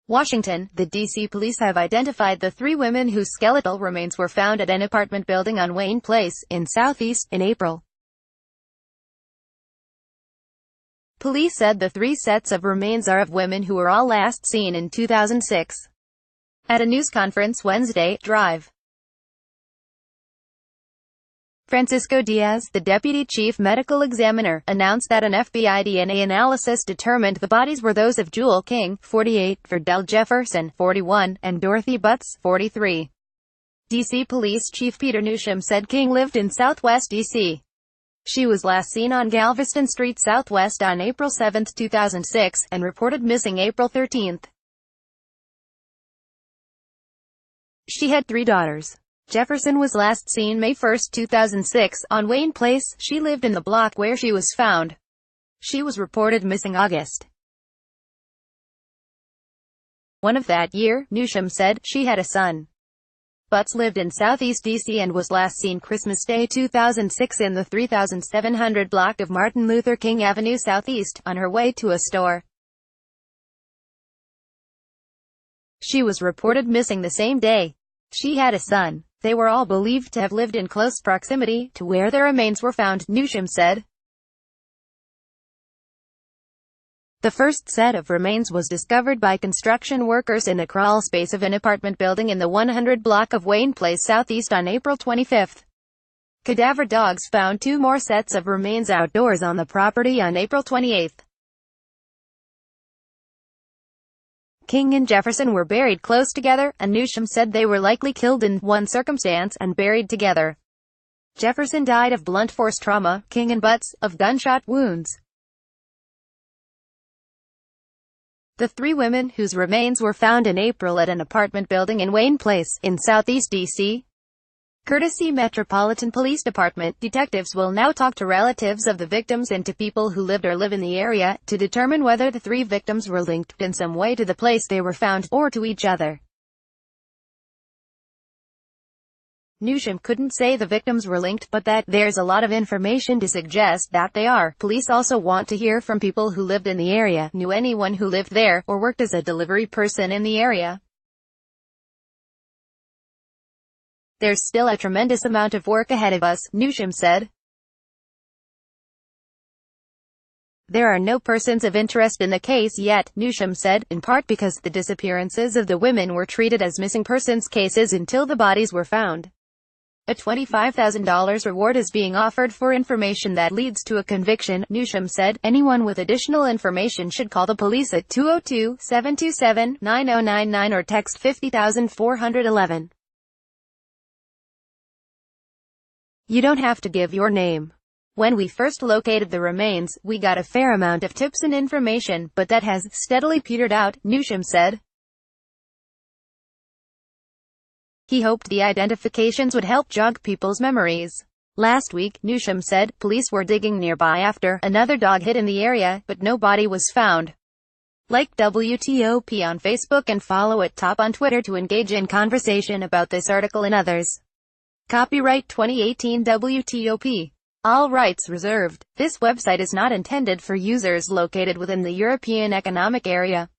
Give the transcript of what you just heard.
Washington, the D.C. police have identified the three women whose skeletal remains were found at an apartment building on Wayne Place, in Southeast, in April. Police said the three sets of remains are of women who were all last seen in 2006. At a news conference Wednesday, Drive. Francisco Diaz, the deputy chief medical examiner, announced that an FBI DNA analysis determined the bodies were those of Jewel King, 48, Verdell Jefferson, 41, and Dorothy Butts, 43. D.C. Police Chief Peter Newsham said King lived in Southwest D.C. She was last seen on Galveston Street Southwest on April 7, 2006, and reported missing April 13. She had three daughters. Jefferson was last seen May 1, 2006, on Wayne Place. She lived in the block where she was found. She was reported missing August 1 of that year, Newsham said. She had a son. Butts lived in Southeast D.C. and was last seen Christmas Day 2006 in the 3700 block of Martin Luther King Avenue Southeast, on her way to a store. She was reported missing the same day. She had a son. They were all believed to have lived in close proximity to where their remains were found, Newsham said. The first set of remains was discovered by construction workers in the crawl space of an apartment building in the 100 block of Wayne Place Southeast on April 25. Cadaver dogs found two more sets of remains outdoors on the property on April 28. King and Jefferson were buried close together, and Newsham said they were likely killed in one circumstance and buried together. Jefferson died of blunt force trauma, King and Butts, of gunshot wounds. The three women, whose remains were found in April at an apartment building in Wayne Place, in Southeast D.C. Courtesy Metropolitan Police Department, detectives will now talk to relatives of the victims and to people who lived or live in the area, to determine whether the three victims were linked in some way to the place they were found, or to each other. Newsham couldn't say the victims were linked, but that there's a lot of information to suggest that they are. Police also want to hear from people who lived in the area, knew anyone who lived there, or worked as a delivery person in the area. There's still a tremendous amount of work ahead of us, Newsham said. There are no persons of interest in the case yet, Newsham said, in part because the disappearances of the women were treated as missing persons cases until the bodies were found. A $25,000 reward is being offered for information that leads to a conviction, Newsham said. Anyone with additional information should call the police at 202-727-9099 or text 50411. You don't have to give your name. When we first located the remains, we got a fair amount of tips and information, but that has steadily petered out, Newsham said. He hoped the identifications would help jog people's memories. Last week, Newsham said, police were digging nearby after another dog hid in the area, but no body was found. Like WTOP on Facebook and follow at Top on Twitter to engage in conversation about this article and others. Copyright 2018 WTOP. All rights reserved. This website is not intended for users located within the European Economic Area.